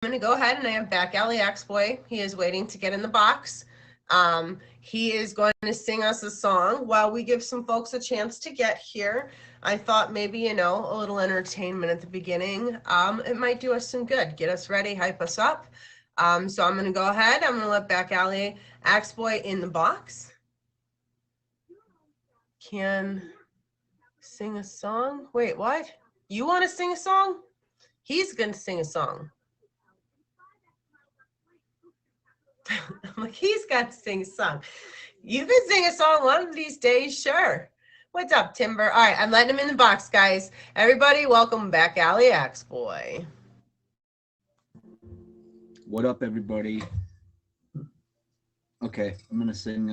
going to go ahead and I have Back Alley X-Boy. He is waiting to get in the box. He is going to sing us a song while we give some folks a chance to get here. I thought maybe, a little entertainment at the beginning. It might do us some good. Get us ready, hype us up. So I'm going to go ahead. I'm going to let Back Alley X-Boy in the box. Can sing a song? Wait, what? You want to sing a song? He's going to sing a song. I'm like, he's got to sing a song. You can sing a song one of these days, sure. What's up, Timber? All right, I'm letting him in the box, guys. Everybody, welcome Back Alley X-Boy. What up, everybody? Okay, I'm gonna sing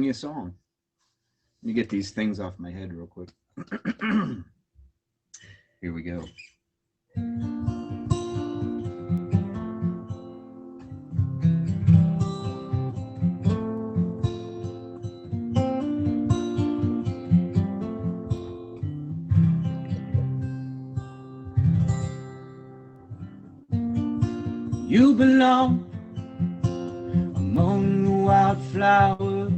you a song. Let me get these things off my head real quick. Here we go. You belong among the wildflowers.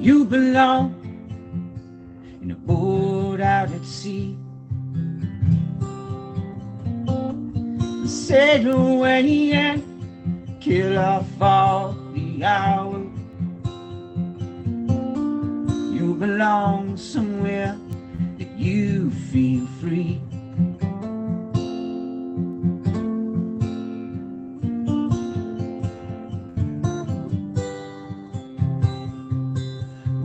You belong in a boat out at sea. Sail away and kill off all the hours. You belong somewhere that you feel free.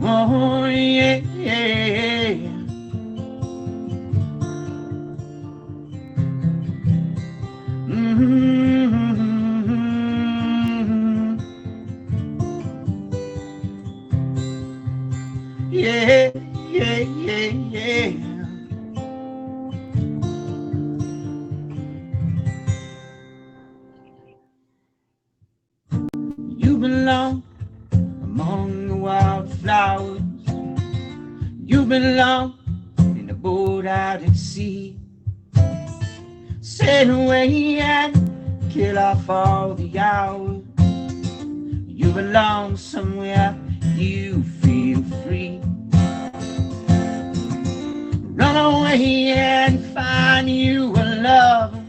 Oh, yeah, yeah. Yeah, yeah, yeah, yeah. You belong among the wildflowers. You belong in a boat out at sea. Sail away and kill off all the hours. You belong somewhere you feel free. Run away and find you a lover.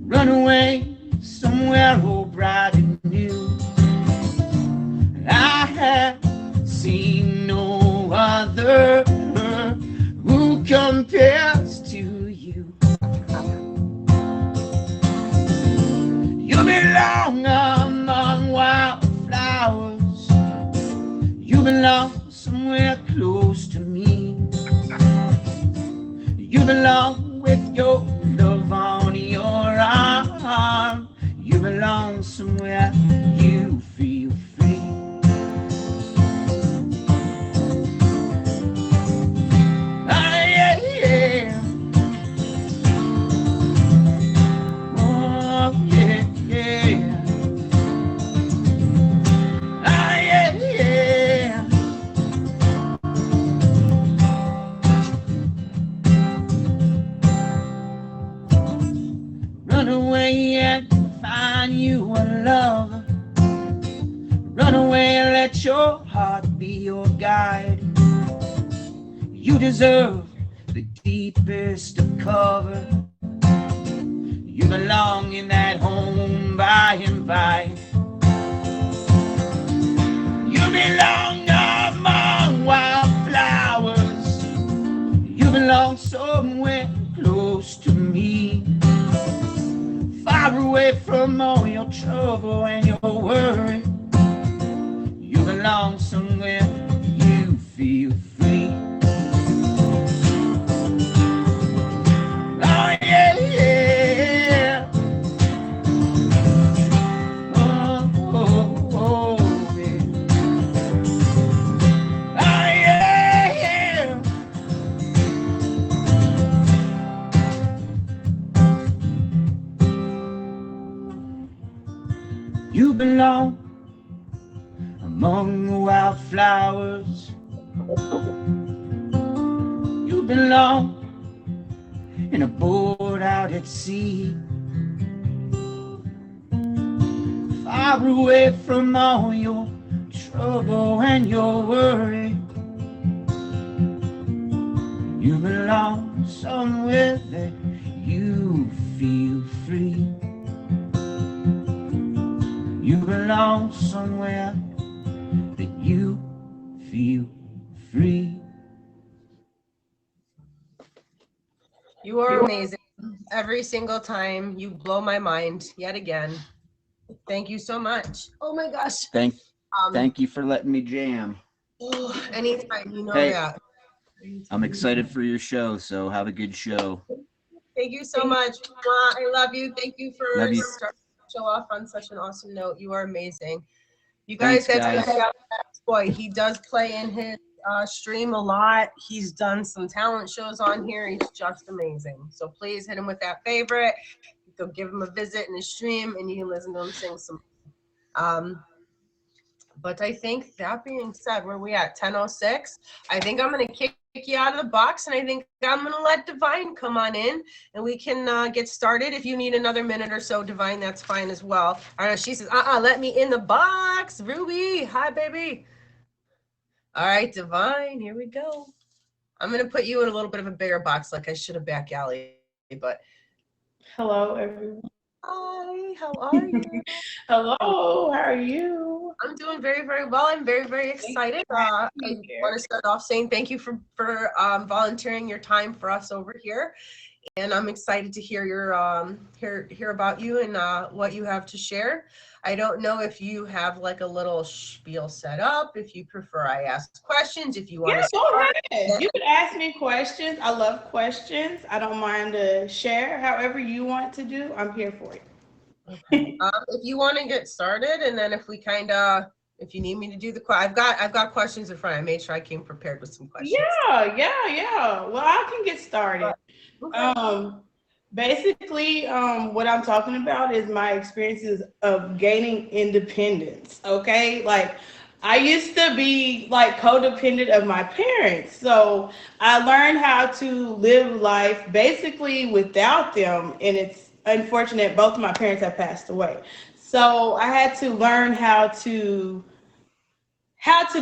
Run away somewhere all bright and new. I have seen no other who compares to you. You belong among wildflowers. You belong somewhere close to me. You belong with your love on your arm. You belong somewhere you feel free. Run away and find you a lover. Run away and let your heart be your guide. You deserve the deepest of cover. You belong in that home by and by. You belong among wildflowers. You belong somewhere close to me. Far away from all your trouble and your worry. You belong somewhere you feel free. Oh yeah, yeah. Oh, oh, oh, yeah. Oh yeah, yeah. You belong among the wildflowers. You belong in a boat out at sea, far away from all your trouble and your worry. You belong somewhere that you feel free. You belong somewhere that you feel free. You are amazing. Every single time you blow my mind yet again. Thank you so much. Oh my gosh. Thank you for letting me jam. Oh, anytime, you know Hey, that. I'm excited for your show, so have a good show. Thank you so much. Mwah, I love you. Thank you for Love you. starting the show off on such an awesome note. You are amazing. You Thanks, guys, guys. boy, he does play in his stream a lot. He's done some talent shows on here. He's just amazing. So please hit him with that favorite. Go give him a visit in his stream, and you can listen to him sing some. But I think that being said, where we at 10:06? I think I'm gonna kick you out of the box, and I think I'm gonna let Divine come on in, and we can get started. If you need another minute or so, Divine, that's fine as well. I know she says, let me in the box. Ruby, hi, baby. All right, Divine, here we go. I'm gonna put you in a little bit of a bigger box, like I should have back alley, but. Hello, everyone. Hi, how are you? Hello, how are you? I'm doing very, very well. I'm very, very excited. I want to start off saying thank you for volunteering your time for us over here, and I'm excited to hear your hear about you and what you have to share. I don't know if you have like a little spiel set up. If you prefer, I ask questions. If you want to, go ahead. You can ask me questions. I love questions. I don't mind to share. However you want to do, I'm here for it. Okay. If you want to get started, and then if we if you need me to do I've got questions in front. I made sure I came prepared with some questions. Yeah. Well, I can get started. Okay. Basically, what I'm talking about is my experiences of gaining independence. Okay, like I used to be like codependent of my parents, so I learned how to live life basically without them, and it's unfortunate both of my parents have passed away. So I had to learn how to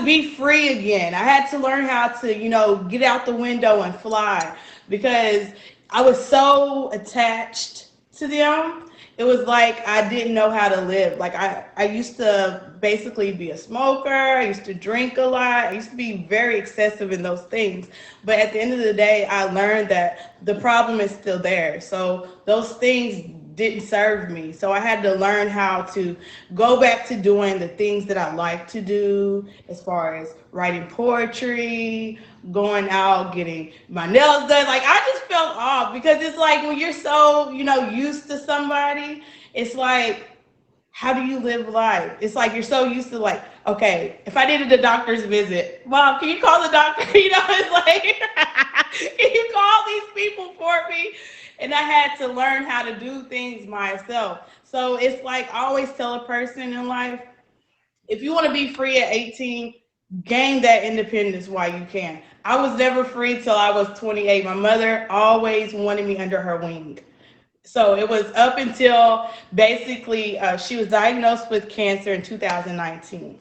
be free again. I had to learn how to, get out the window and fly because I was so attached to them. It was like I didn't know how to live. Like I used to basically be a smoker. I used to drink a lot. I used to be very excessive in those things. But at the end of the day, I learned that the problem is still there. So those things didn't serve me. So I had to learn how to go back to doing the things that I like to do, as far as writing poetry, going out, getting my nails done. Like I just felt off because it's like when you're so, used to somebody, it's like, how do you live life? It's like you're so used to like, okay, if I needed a doctor's visit, Mom, can you call the doctor? It's like, can you call these people for me? And I had to learn how to do things myself. So it's like I always tell a person in life, if you want to be free at 18, gain that independence while you can. I was never free till I was 28. My mother always wanted me under her wing. So it was up until basically she was diagnosed with cancer in 2019.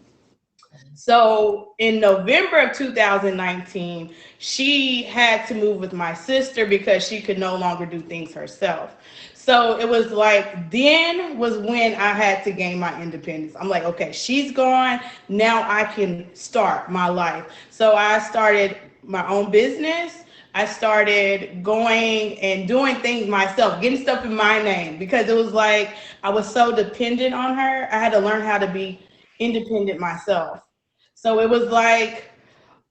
So in November of 2019, she had to move with my sister because she could no longer do things herself. So it was like, then was when I had to gain my independence. I'm like, okay, she's gone. Now I can start my life. So I started my own business. I started going and doing things myself, getting stuff in my name, because it was like I was so dependent on her. I had to learn how to be independent myself. So it was like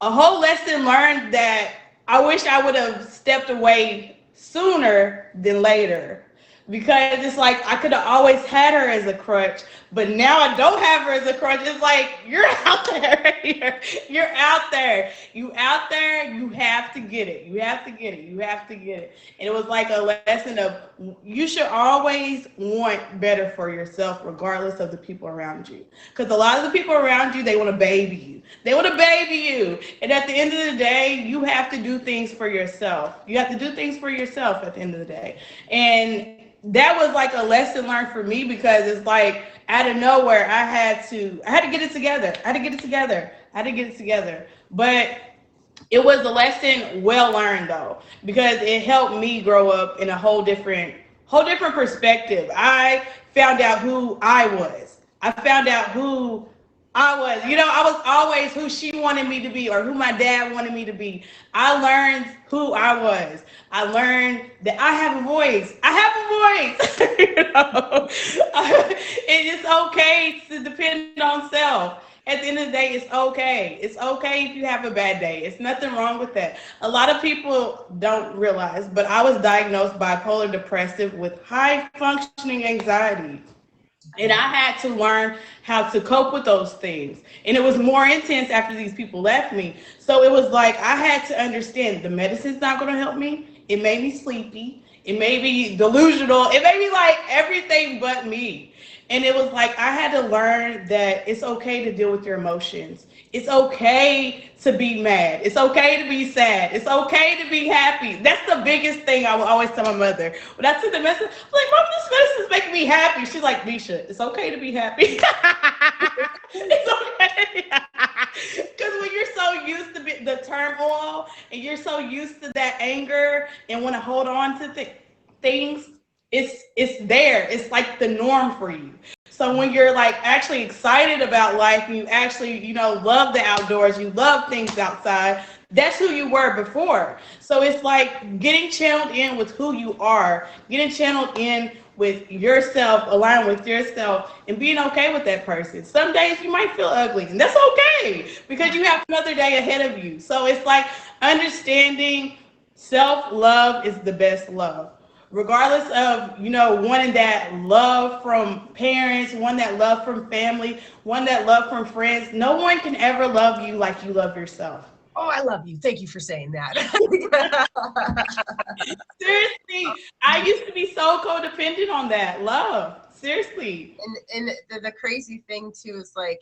a whole lesson learned that I wish I would have stepped away sooner than later. because it's like I could have always had her as a crutch, but now I don't have her as a crutch. It's like you're out there, you're out there, you out there. You have to get it. You have to get it. You have to get it. And it was like a lesson of you should always want better for yourself, regardless of the people around you. Because a lot of the people around you, they want to baby you. They want to baby you. And at the end of the day, you have to do things for yourself. You have to do things for yourself at the end of the day. And that was like a lesson learned for me, because it's like out of nowhere I had to get it together. I had to get it together. But it was a lesson well learned though, because it helped me grow up in a whole different perspective. I found out who I was. I found out who I was. I was always who she wanted me to be, or who my dad wanted me to be. I learned who I was. I learned that I have a voice. It's okay to depend on self. At the end of the day, it's okay. It's okay if you have a bad day. It's nothing wrong with that. A lot of people don't realize, but I was diagnosed bipolar depressive with high functioning anxiety. And I had to learn how to cope with those things. And it was more intense after these people left me. So it was like I had to understand the medicine's not going to help me. It made me sleepy. It made me delusional. It made me like everything but me. And it was like I had to learn that it's okay to deal with your emotions. It's okay to be mad. It's okay to be sad. It's okay to be happy. That's the biggest thing I would always tell my mother. When I took the medicine, I'm like, Mom, this medicine is making me happy. She's like, Misha, it's okay to be happy. It's okay. Because when you're so used to the turmoil, and you're so used to that anger and want to hold on to things, it's there. It's like the norm for you. So when you're like actually excited about life, and you actually, love the outdoors, you love things outside, that's who you were before. So it's like getting channeled in with who you are, getting channeled in with yourself, align with yourself, and being okay with that person. Some days you might feel ugly, and that's okay, because you have another day ahead of you. So it's like understanding self-love is the best love. Regardless of, wanting that love from parents, one that love from family, one that love from friends, no one can ever love you like you love yourself. Oh, I love you. Thank you for saying that. Seriously, I used to be so codependent on that love. Seriously. And the crazy thing too is like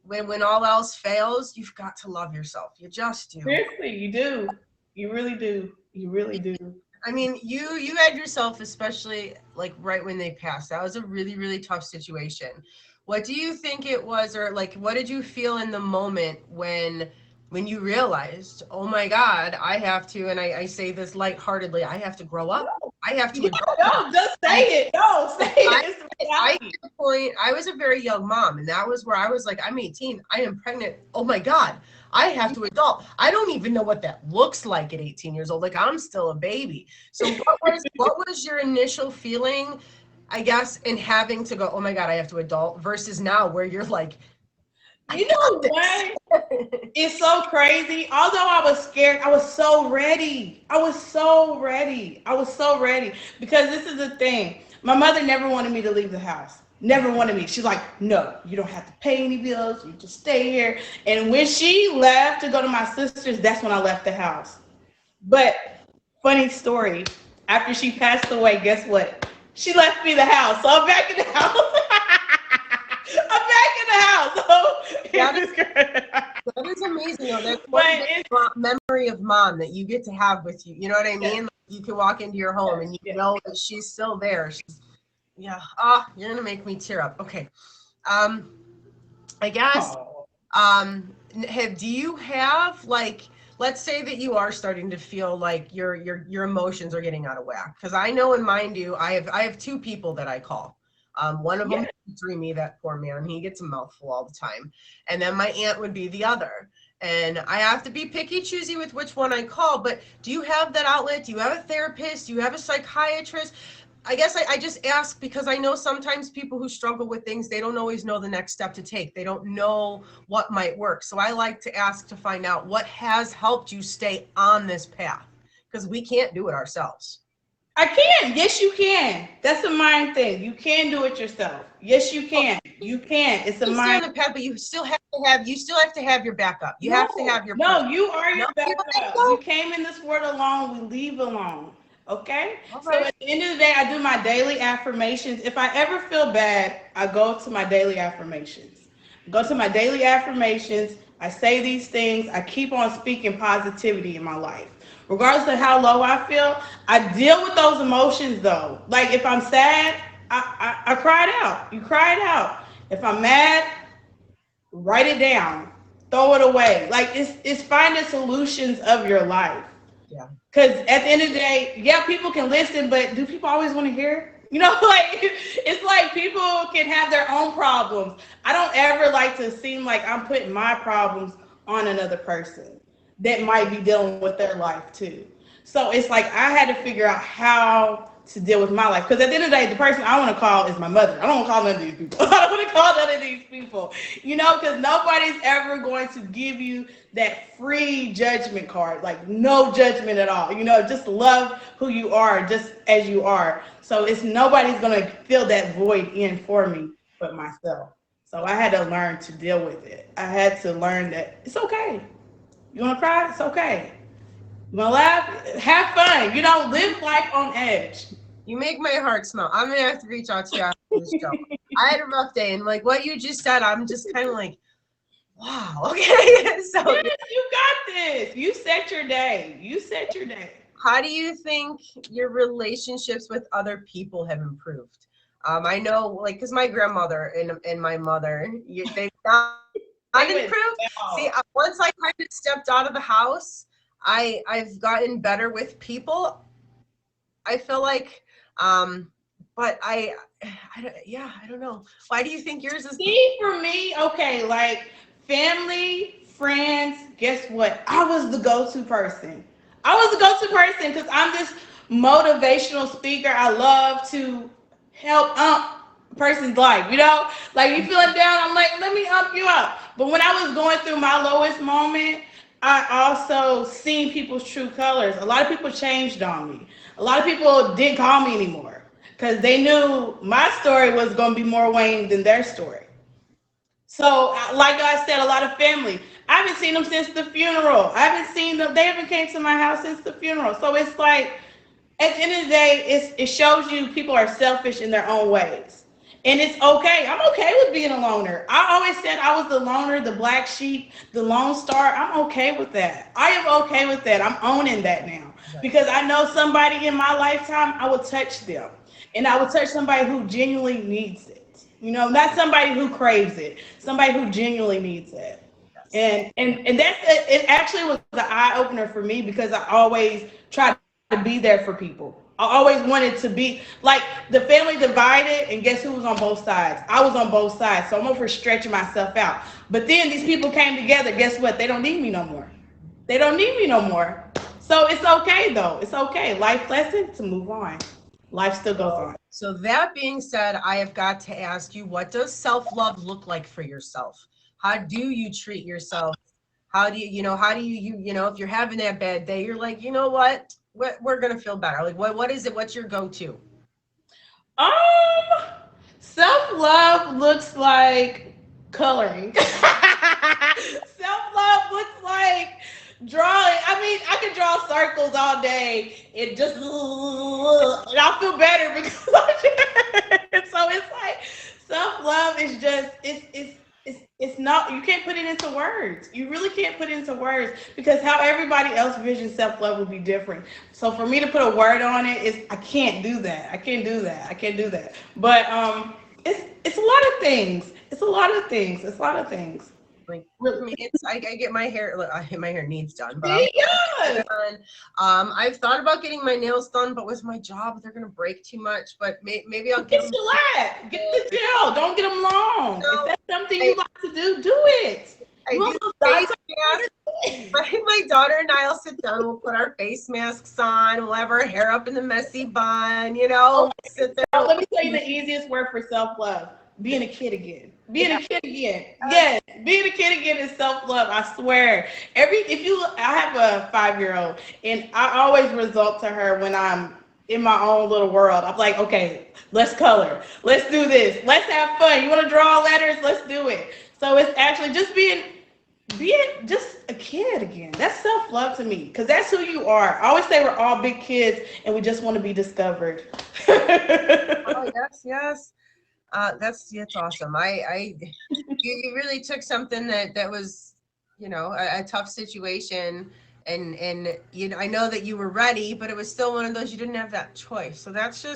when all else fails, you've got to love yourself. You just do. Seriously, you do. You really do. You really do. I mean, you had yourself, especially like right when they passed. That was a really, really tough situation. What do you think it was, or like, what did you feel in the moment when you realized, oh my God, I have to, and I say this lightheartedly, I have to grow up. I have to adult. No, just say it. No, say it. I hit the point, I was a very young mom, and that was where I was like, I'm 18, I am pregnant. Oh my God, I have to adult. I don't even know what that looks like at 18 years old. Like, I'm still a baby. So what was your initial feeling, I guess, in having to go, oh my God, I have to adult, versus now where you're like, you know what? It's so crazy. Although I was scared, I was so ready. I was so ready because this is the thing. My mother never wanted me to leave the house. Never wanted me. She's like, no, you don't have to pay any bills. You just stay here. And when she left to go to my sister's, that's when I left the house. But funny story, after she passed away, guess what? She left me the house. So I'm back in the house. I'm back in the house. So that is amazing. That's one memory of mom that you get to have with you. You know what I mean? Like, you can walk into your home and you know that she's still there. Yeah. Oh, you're gonna make me tear up. Okay. I guess. Do you have, like, let's say that you are starting to feel like your emotions are getting out of whack? Because I know, and mind you, I have two people that I call. One of them is Dreamy, that poor man. He gets a mouthful all the time. And then my aunt would be the other. And I have to be picky, choosy with which one I call. But do you have that outlet? Do you have a therapist? Do you have a psychiatrist? I guess I just ask because I know sometimes people who struggle with things, they don't always know the next step to take. They don't know what might work. So I like to ask to find out what has helped you stay on this path, because we can't do it ourselves. I can. Yes, you can. That's a mind thing. You can do it yourself. Yes, you can. You can. It's a You stay on mind. the path, but you still have to have your backup. You have to have your No, person. you are No, your you don't think backup. We so? came in this world alone. We leave alone. Okay? All So right. at the end of the day, I do my daily affirmations. If I ever feel bad, I go to my daily affirmations. Go to my daily affirmations. I say these things. I keep on speaking positivity in my life. Regardless of how low I feel, I deal with those emotions though. Like if I'm sad, I cry it out. You cry it out. If I'm mad, write it down, throw it away. Like it's finding solutions of your life. Yeah. Because at the end of the day, yeah, people can listen, but do people always want to hear? You know, like it's like people can have their own problems. I don't ever like to seem like I'm putting my problems on another person that might be dealing with their life too. So it's like I had to figure out how to deal with my life. Because at the end of the day, the person I want to call is my mother. I don't want to call none of these people. I don't want to call none of these people. You know, because nobody's ever going to give you that free judgment card. Like no judgment at all. You know, just love who you are, just as you are. So it's nobody's going to fill that void in for me but myself. So I had to learn to deal with it. I had to learn that it's okay. You want to cry? It's okay. You want to laugh? Have fun. You know, live life on edge. You make my heart smell. I'm gonna have to reach out to you after this show. I had a rough day, and like what you just said, I'm just kind of like, wow. Okay. So, Yes, you got this. You set your day. You set your day. how do you think your relationships with other people have improved? I know, like, because my grandmother and my mother, they've not improved. See, once I kind of stepped out of the house, I've gotten better with people. I feel like, but I don't know. Why do you think yours is? See, for me, okay, like family, friends, guess what? I was the go-to person. I was the go-to person because I'm this motivational speaker. I love to help a person's life, you know? Like you feeling down, I'm like, let me help you out. But when I was going through my lowest moment, I also seen people's true colors. A lot of people changed on me. A lot of people didn't call me anymore because they knew my story was going to be more Wayne than their story. So, like I said, a lot of family. I haven't seen them since the funeral. I haven't seen them. They haven't came to my house since the funeral. So it's like, at the end of the day, it shows you people are selfish in their own ways. And it's okay. I'm okay with being a loner. I always said I was the loner, the black sheep, the lone star. I'm okay with that. I am okay with that. I'm owning that now. Because I know somebody in my lifetime, I will touch them. And I will touch somebody who genuinely needs it. You know, not somebody who craves it, somebody who genuinely needs it. And that's it actually was the eye opener for me because I always tried to be there for people. I always wanted to be like the family divided, and guess who was on both sides? I was on both sides, so I'm overstretching myself out. But then these people came together. Guess what? They don't need me no more. They don't need me no more. So it's okay though. It's okay. Life lesson to move on. Life still goes on. So that being said, I have got to ask you, what does self-love look like for yourself? How do you treat yourself? How do you, if you're having that bad day, you're like, you know what? We're going to feel better. Like, what is it? What's your go-to? Um, Self-love looks like coloring. Self-love looks like drawing. I mean, I can draw circles all day. It just and I'll feel better because so it's like self-love is just it's not, you can't put it into words. You really can't put it into words because how everybody else visions self-love would be different. So for me to put a word on it is I can't do that. I can't do that. But it's a lot of things. It's a lot of things. Like with me, I get my hair. My hair needs done, but Yes. I've thought about getting my nails done, but with my job, they're gonna break too much. But maybe I'll get Get them. flat. Get the gel. Don't get them long. No, if that's something you like to do, do it. I You do want some face Botox? masks. My daughter and I will sit down. We'll put our face masks on. We'll have our hair up in the messy bun. Sit there. Oh, let me tell you the easiest word for self-love. Being a kid again. Being a kid again. Yes. Being a kid again is self-love. I swear. I have a 5-year-old and I always result to her when I'm in my own little world. I'm like, okay, let's color. Let's do this. Let's have fun. You want to draw letters? Let's do it. So it's actually just being just a kid again. That's self-love to me because that's who you are. I always say we're all big kids and we just want to be discovered. Oh, yes, yes. That's awesome. You really took something that was, a tough situation, and I know that you were ready, but it was still one of those, you didn't have that choice. So that's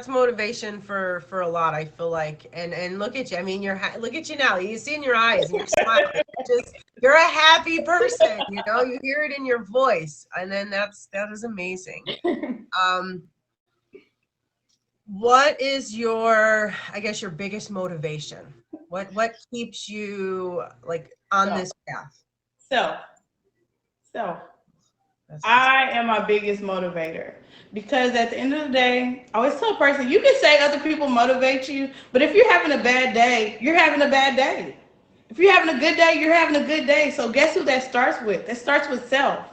motivation for a lot, I feel like. And look at you. I mean, look at you now. You see in your eyes and you're smiling. You're a happy person. You hear it in your voice, and then that is amazing. What is your biggest motivation? What keeps you like on this path? So I am my biggest motivator because at the end of the day, I always tell a person, you can say other people motivate you, but if you're having a bad day, you're having a bad day. If you're having a good day, you're having a good day. So guess who that starts with? That starts with self.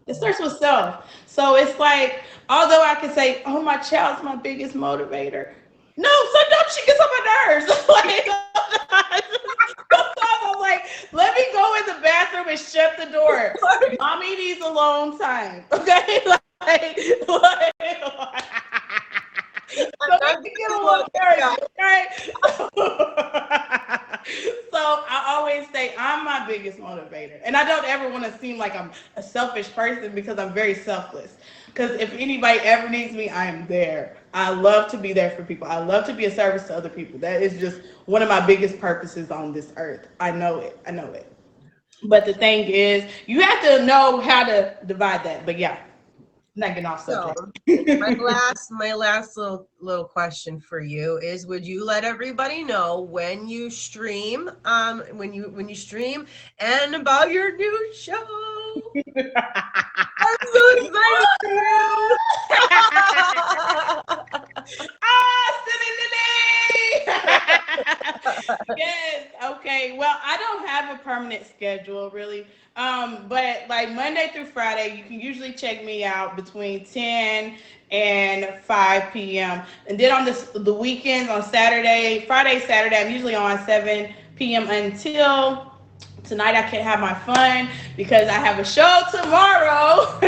It starts with self. So it's like, although I can say, oh, my child's my biggest motivator. No, sometimes she gets on my nerves. Sometimes I'm like, let me go in the bathroom and shut the door. Mommy needs alone time. Okay? So let me get a little nervous, okay? So I always say I'm my biggest motivator. And I don't ever want to seem like I'm a selfish person because I'm very selfless. Because if anybody ever needs me, I am there. I love to be there for people. I love to be a service to other people. That is just one of my biggest purposes on this earth. I know it. But the thing is, you have to know how to divide that. But yeah, not getting off subject. So, my last little question for you is: would you let everybody know when you stream, when you stream, and about your new show? I'm so excited for you. Yes. Okay. Well, I don't have a permanent schedule really. But like Monday through Friday, you can usually check me out between 10 and 5 p.m. And then on the weekends, on Friday, Saturday, I'm usually on 7 p.m. until tonight. I can have my fun because I have a show tomorrow.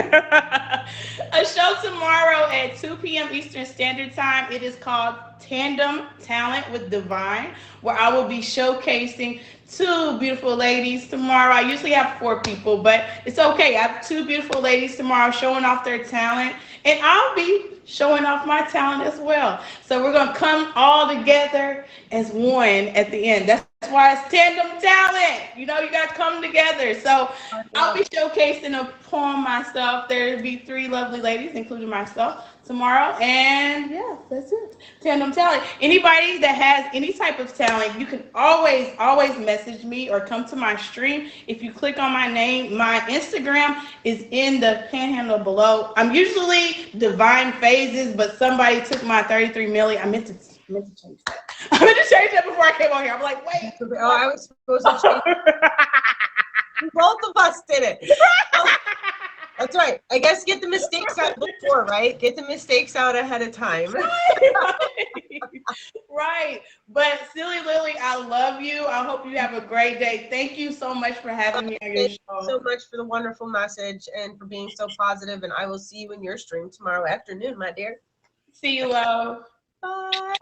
A show tomorrow at 2 p.m. Eastern Standard Time. It is called Tandem Talent with Divine, where I will be showcasing two beautiful ladies tomorrow. I usually have 4 people, but it's okay. I have 2 beautiful ladies tomorrow showing off their talent, and I'll be showing off my talent as well. So we're going to come all together as one at the end. That's why it's tandem talent. You got to come together. So I'll be showcasing upon myself. There'll be 3 lovely ladies, including myself, tomorrow. And yeah, that's it. Tandem talent. Anybody that has any type of talent, you can always message me or come to my stream. If you click on my name, my Instagram is in the panhandle below. I'm usually Divine Phases, but somebody took my 33 milli. I meant to change that. I meant to change that before I came on here. I'm like, wait. Oh, I was supposed to change. Both of us did it. That's right. I guess get the mistakes out before, right? Get the mistakes out ahead of time. Right. But Silly Lily, I love you. I hope you have a great day. Thank you so much for having me on your show. Thank you so much for the wonderful message and for being so positive. And I will see you in your stream tomorrow afternoon, my dear. See you, love. Bye.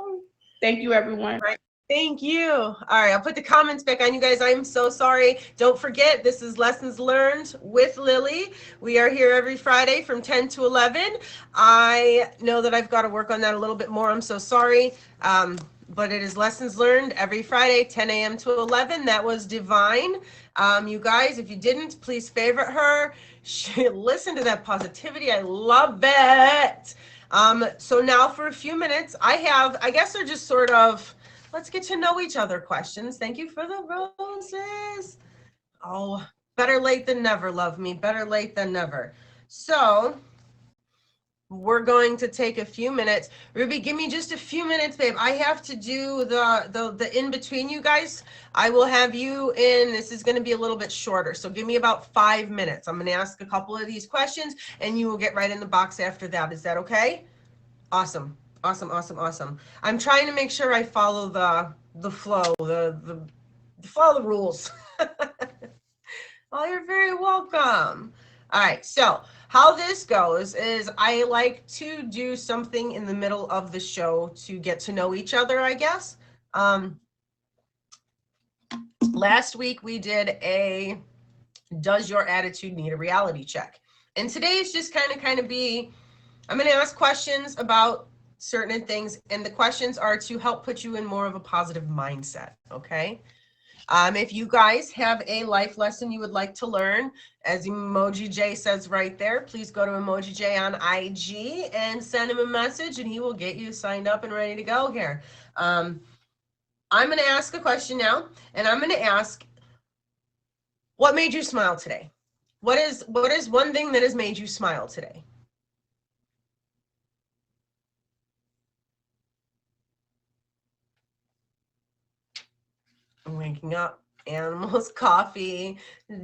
Thank you, everyone. Right. Thank you. All right, I'll put the comments back on, you guys. I'm so sorry. Don't forget, this is Lessons Learned with Lily. We are here every Friday from 10 to 11. I know that I've got to work on that a little bit more. I'm so sorry. But it is Lessons Learned every Friday, 10 a.m. to 11. That was Divine. You guys, if you didn't, please favorite her. Listen to that positivity. I love it. So now for a few minutes, I guess they're just sort of, let's get to know each other questions. Thank you for the roses. Oh, better late than never, love me. Better late than never. So we're going to take a few minutes. Ruby, give me just a few minutes, babe. I have to do the in between you guys. I will have you in. This is going to be a little bit shorter, so give me about 5 minutes. I'm going to ask a couple of these questions, and you will get right in the box after that. Is that okay? Awesome, awesome, awesome, awesome. I'm trying to make sure I follow the flow, the follow the rules. Oh, you're very welcome. All right, so how this goes is I like to do something in the middle of the show to get to know each other, I guess. Last week we did a does your attitude need a reality check? And today is just kind of be, I'm going to ask questions about certain things, and the questions are to help put you in more of a positive mindset, okay? If you guys have a life lesson you would like to learn, as Emoji J says right there, please go to Emoji J on IG and send him a message, and he will get you signed up and ready to go here. I'm going to ask a question now, and I'm going to ask, what made you smile today? What is one thing that has made you smile today? Waking up, animals, coffee,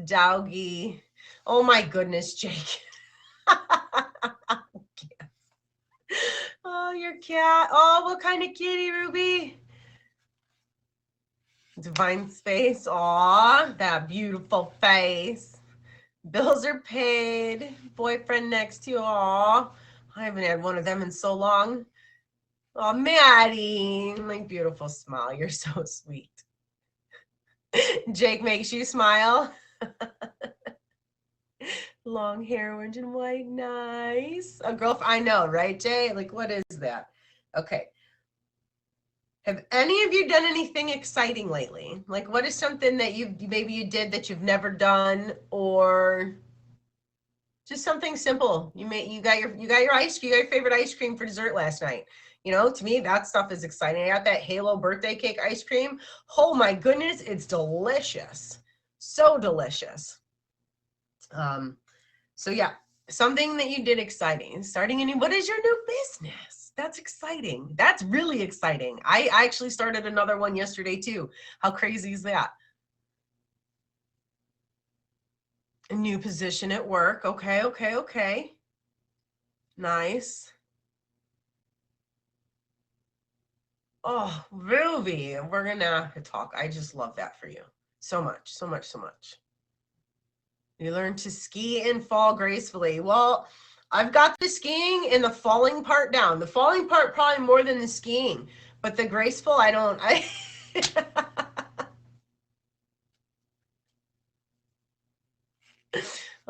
doggy. Oh my goodness, Jake. Oh, your cat. Oh, what kind of kitty, Ruby? Divine space. Aw, that beautiful face. Bills are paid. Boyfriend next to you. Aw, I haven't had one of them in so long. Oh, Maddie. My beautiful smile. You're so sweet. Jake makes you smile. Long hair, orange and white, nice. A girlfriend, I know, right, Jay? Like, what is that? Okay. Have any of you done anything exciting lately? Like, what is something that maybe you did that you've never done, or just something simple? You got your favorite ice cream for dessert last night. You know, to me, that stuff is exciting. I got that Halo birthday cake ice cream. Oh my goodness, it's delicious. So delicious. So yeah, something that you did exciting. Starting a new, what is your new business? That's exciting. That's really exciting. I actually started another one yesterday too. How crazy is that? A new position at work. Okay, okay, okay. Nice. Oh, Ruby, we're gonna talk. I just love that for you. So much, so much, so much. You learn to ski and fall gracefully. Well, I've got the skiing and the falling part down. The falling part probably more than the skiing, but the graceful, I don't.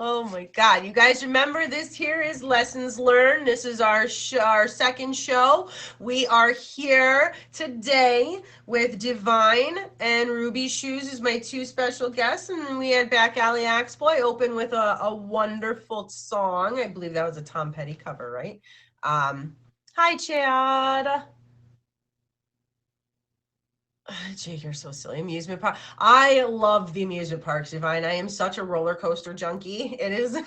Oh my God. You guys remember, this here is Lessons Learned. This is our second show. We are here today with Divine and Ruby Shoes as my two special guests. And we had Back Alley Axe Boy open with a wonderful song. I believe that was a Tom Petty cover, right? Hi, Chad. Jake, you're so silly. Amusement park. I love the amusement parks, Divine. I am such a roller coaster junkie. It is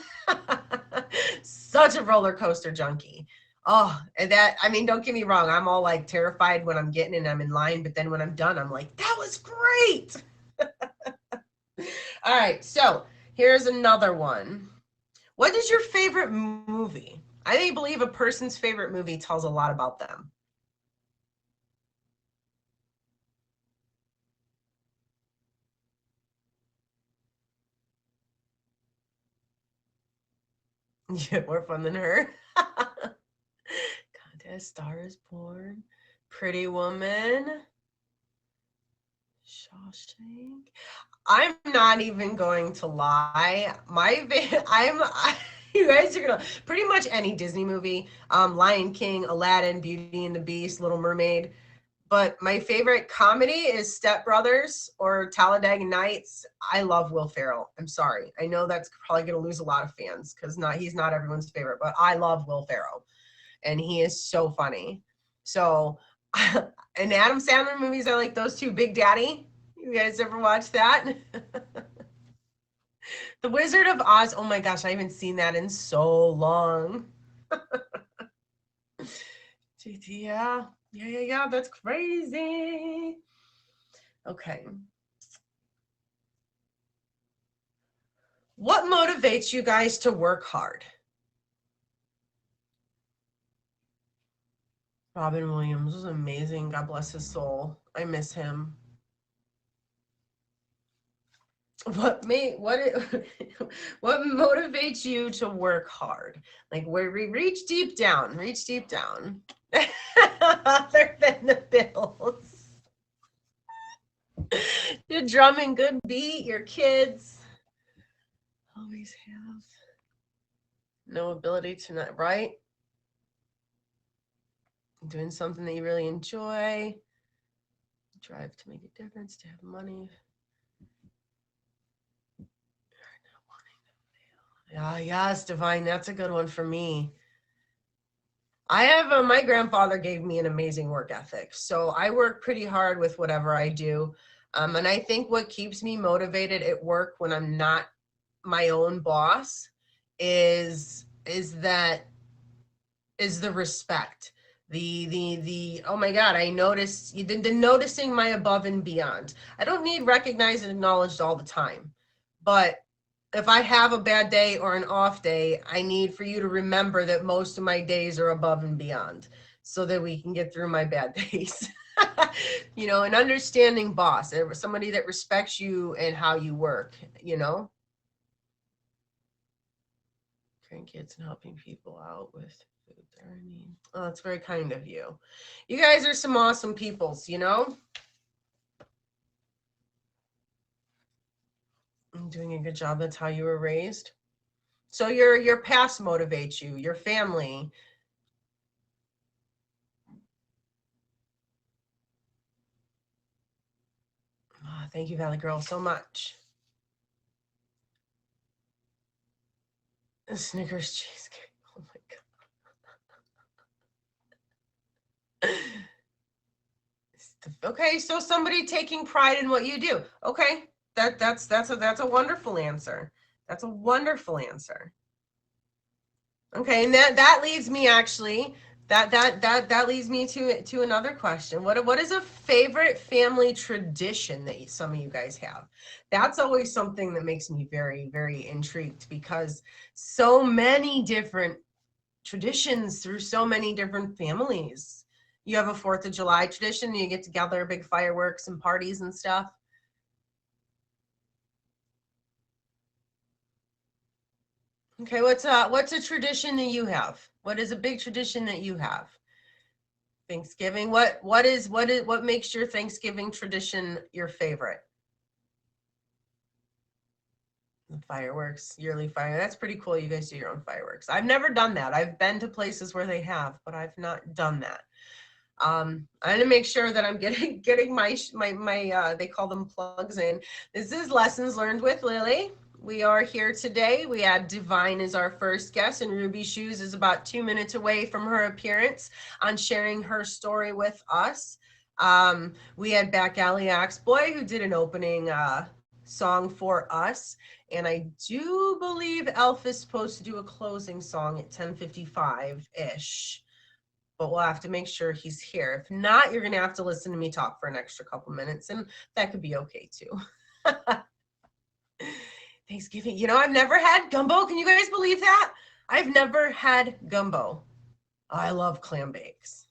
such a roller coaster junkie. Oh, and that, I mean, don't get me wrong. I'm all like terrified when I'm getting and I'm in line, but then when I'm done, I'm like, that was great. All right, so here's another one. What is your favorite movie? I believe a person's favorite movie tells a lot about them. Yeah, more fun than her. Contest, Star is Born, Pretty Woman, Shawshank. I'm not even going to lie. You guys are gonna pretty much any Disney movie, Lion King, Aladdin, Beauty and the Beast, Little Mermaid. But my favorite comedy is Step Brothers or Talladega Nights. I love Will Ferrell. I'm sorry. I know that's probably going to lose a lot of fans because he's not everyone's favorite, but I love Will Ferrell. And he is so funny. So, and Adam Sandler movies are like those two, Big Daddy. You guys ever watch that? The Wizard of Oz. Oh my gosh, I haven't seen that in so long. Yeah. Yeah. That's crazy. Okay. What motivates you guys to work hard? Robin Williams was amazing. God bless his soul. I miss him. What what motivates you to work hard? Like where we reach deep down. Other than the bills. Your drumming good beat, your kids always have no ability to not, right? Doing something that you really enjoy. Drive to make a difference, to have money. Yeah, yes, Divine. That's a good one for me. I have my grandfather gave me an amazing work ethic. So I work pretty hard with whatever I do. And I think what keeps me motivated at work when I'm not my own boss is the respect. The oh my God, I noticed the noticing my above and beyond. I don't need recognized and acknowledged all the time. But if I have a bad day or an off day, I need for you to remember that most of my days are above and beyond so that we can get through my bad days. You know, an understanding boss, somebody that respects you and how you work, you know? Grandkids and helping people out with food they're in need. Oh, that's very kind of you. You guys are some awesome peoples, you know? I'm doing a good job. That's how you were raised. So your past motivates you, your family. Oh, thank you, Valley Girl, so much. Snickers cheesecake. Oh my God. Okay, so somebody taking pride in what you do. Okay, that's a wonderful answer. That's a wonderful answer. Okay, and that leads me actually that leads me to another question. What is a favorite family tradition that some of you guys have? That's always something that makes me very, very intrigued because so many different traditions through so many different families. You have a 4th of July tradition, you get together, big fireworks and parties and stuff. Okay, what's a tradition that you have? What is a big tradition that you have? Thanksgiving. What makes your Thanksgiving tradition your favorite? The fireworks, yearly fire. That's pretty cool. You guys do your own fireworks. I've never done that. I've been to places where they have, but I've not done that. I'm gonna make sure that I'm getting my they call them plugs in. This is Lessons Learned with Lily. We are here today. We had Divine as our first guest, and Ruby Shoes is about 2 minutes away from her appearance on sharing her story with us. We had Back Alley Axe Boy, who did an opening song for us, and I do believe Elf is supposed to do a closing song at 10:55-ish. But we'll have to make sure he's here. If not, you're going to have to listen to me talk for an extra couple minutes, and that could be okay too. Thanksgiving. You know, I've never had gumbo. Can you guys believe that? I've never had gumbo. I love clam bakes.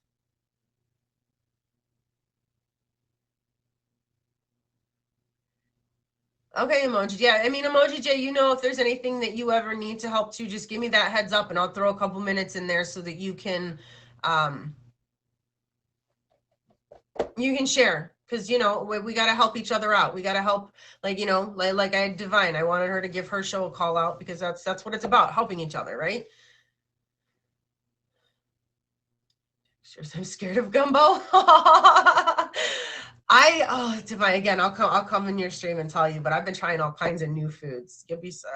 Okay, Emoji. Yeah, I mean, Emoji J, you know, if there's anything that you ever need to help too, just give me that heads up and I'll throw a couple minutes in there so that you can share. Because, you know, we got to help each other out. We got to help, like, you know, like I had Divine. I wanted her to give her show a call out because that's what it's about, helping each other, right? Sure, I'm scared of gumbo. Divine, again, I'll come in your stream and tell you, but I've been trying all kinds of new foods. You'll be so,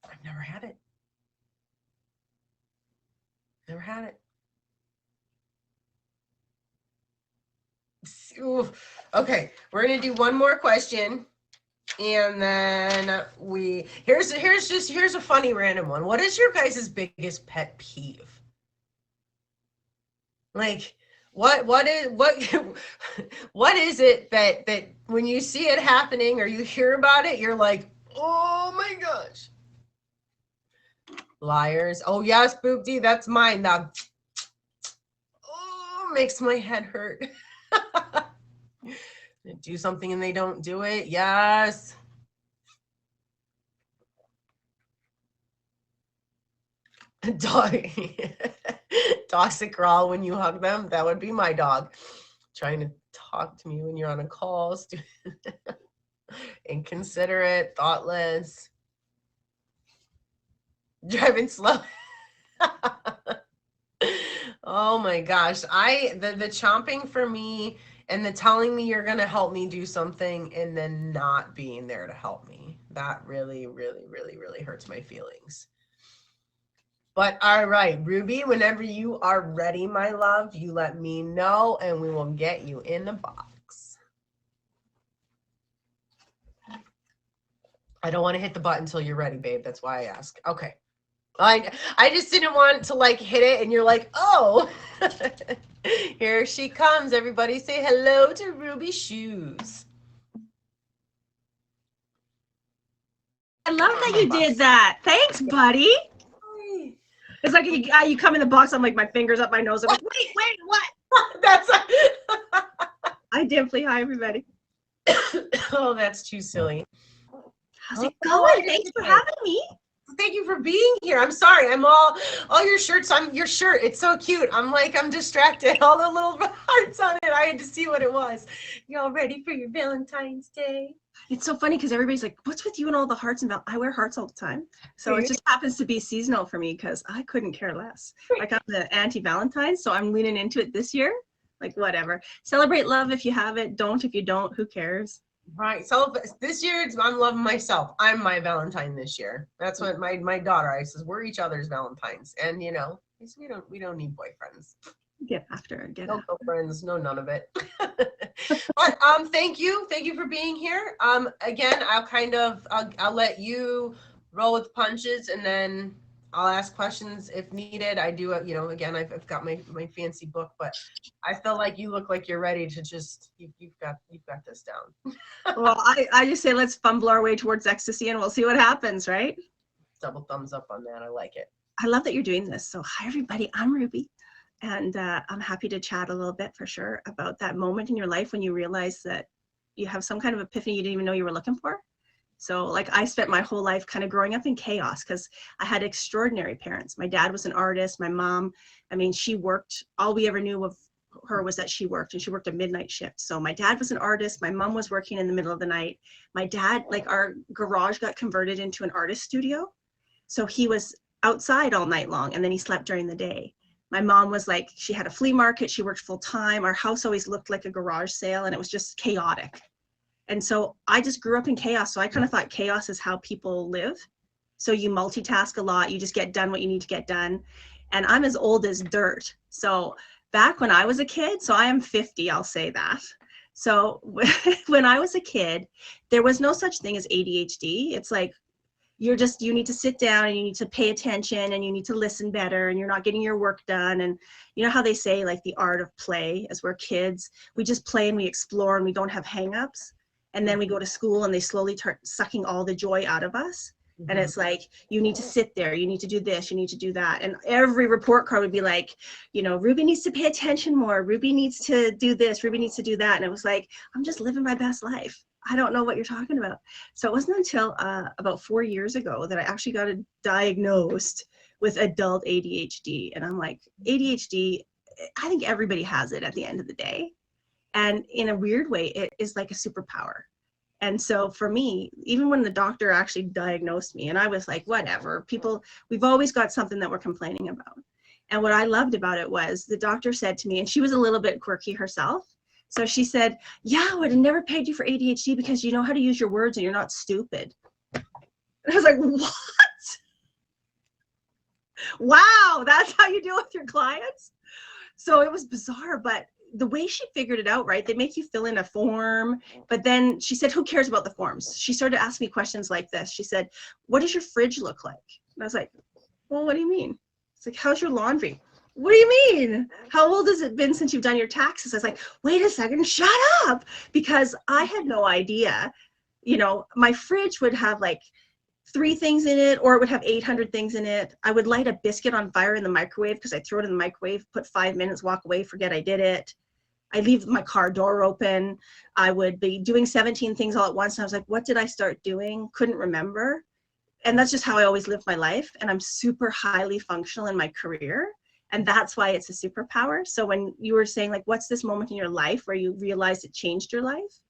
I've never had it. Never had it. Ooh. Okay, we're gonna do one more question, and then here's a funny random one. What is your guys' biggest pet peeve? Like, what is what is it that when you see it happening or you hear about it, you're like, oh my gosh. Liars. Oh yes, Boopty, that's mine. That makes my head hurt. Do something and they don't do it. Yes. Dog. Dogs that growl when you hug them. That would be my dog. Trying to talk to me when you're on a call. Inconsiderate, thoughtless. Driving slow. Oh my gosh. The chomping for me and the telling me you're going to help me do something and then not being there to help me. That really, really, really, really hurts my feelings. But all right, Ruby, whenever you are ready, my love, you let me know and we will get you in the box. I don't want to hit the button until you're ready, babe. That's why I ask. Okay. I just didn't want to like hit it and you're like, oh, here she comes. Everybody say hello to Ruby Shoes. I love that you did that. Thanks, buddy. It's like you come in the box, I'm like, my fingers up my nose. I'm like, wait, what? That's Hi, Dimply. Hi, everybody. Oh, that's too silly. How's it going? Thanks for having me. Thank you for being here. I'm sorry. I'm all your shirts. Your shirt. It's so cute. I'm distracted. All the little hearts on it. I had to see what it was. Y'all ready for your Valentine's Day? It's so funny because everybody's like, what's with you and all the hearts? And I wear hearts all the time. So it just happens to be seasonal for me because I couldn't care less. Like I'm the anti-Valentine's, so I'm leaning into it this year. Like whatever. Celebrate love if you have it. Don't if you don't. Who cares? Right. So this year, I'm loving myself. I'm my Valentine this year. That's what my daughter, I says, we're each other's Valentines. And you know, we don't need boyfriends. Get after. No girlfriends, no none of it. But thank you for being here. Again, I'll let you roll with the punches, and then I'll ask questions if needed. I do, again, I've got my fancy book, but I feel like you look like you're ready to just you've got this down. Well, I just say let's fumble our way towards ecstasy, and we'll see what happens, right? Double thumbs up on that. I like it. I love that you're doing this. So hi, everybody. I'm Ruby. And I'm happy to chat a little bit for sure about that moment in your life when you realize that you have some kind of epiphany you didn't even know you were looking for. So like I spent my whole life kind of growing up in chaos because I had extraordinary parents. My dad was an artist. My mom, I mean, she worked. All we ever knew of her was that she worked, and she worked a midnight shift. So my dad was an artist. My mom was working in the middle of the night. My dad, like our garage got converted into an artist studio. So he was outside all night long, and then he slept during the day. My mom was like, she had a flea market. She worked full time. Our house always looked like a garage sale, and it was just chaotic. And so I just grew up in chaos. So I kind of thought chaos is how people live. So you multitask a lot. You just get done what you need to get done. And I'm as old as dirt. So back when I was a kid, so I am 50, I'll say that. So when I was a kid, there was no such thing as ADHD. It's like, you need to sit down and you need to pay attention and you need to listen better and you're not getting your work done. And you know how they say like the art of play, as we're kids, we just play and we explore and we don't have hangups. And then we go to school and they slowly start sucking all the joy out of us. Mm-hmm. And it's like, you need to sit there, you need to do this, you need to do that. And every report card would be like, Ruby needs to pay attention more. Ruby needs to do this, Ruby needs to do that. And it was like, I'm just living my best life. I don't know what you're talking about. So it wasn't until about 4 years ago that I actually got diagnosed with adult ADHD. And I'm like, ADHD, I think everybody has it at the end of the day. And in a weird way, it is like a superpower. And so for me, even when the doctor actually diagnosed me, and I was like, whatever, we've always got something that we're complaining about. And what I loved about it was the doctor said to me, and she was a little bit quirky herself. So she said, yeah, I would have never paid you for ADHD because you know how to use your words and you're not stupid. And I was like, what? Wow, that's how you deal with your clients? So it was bizarre, but the way she figured it out, right? They make you fill in a form, but then she said, who cares about the forms? She started asking me questions like this. She said, what does your fridge look like? And I was like, well, what do you mean? It's like, how's your laundry? what do you mean? How old has it been since you've done your taxes? I was like, wait a second, shut up. Because I had no idea, you know, my fridge would have like 3 things in it, or it would have 800 things in it. I would light a biscuit on fire in the microwave because I throw it in the microwave, put 5 minutes, walk away, forget I did it. I leave my car door open. I would be doing 17 things all at once. And I was like, what did I start doing? Couldn't remember. And that's just how I always lived my life. And I'm super highly functional in my career. And that's why it's a superpower. So when you were saying like, what's this moment in your life where you realized it changed your life?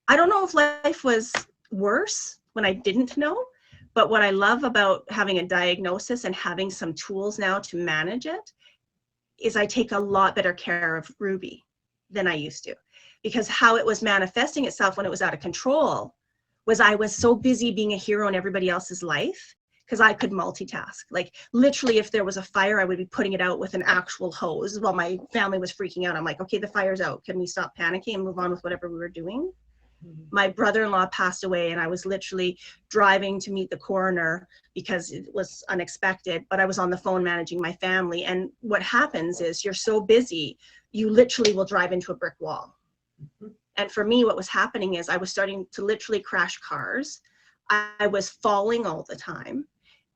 I don't know if life was worse when I didn't know, but what I love about having a diagnosis and having some tools now to manage it is I take a lot better care of Ruby than I used to, because how it was manifesting itself when it was out of control was I was so busy being a hero in everybody else's life because I could multitask. Like literally if there was a fire, I would be putting it out with an actual hose while my family was freaking out. I'm like, okay, the fire's out. Can we stop panicking and move on with whatever we were doing? My brother-in-law passed away and I was literally driving to meet the coroner because it was unexpected, but I was on the phone managing my family. And what happens is you're so busy, you literally will drive into a brick wall. And for me, what was happening is I was starting to literally crash cars. I was falling all the time.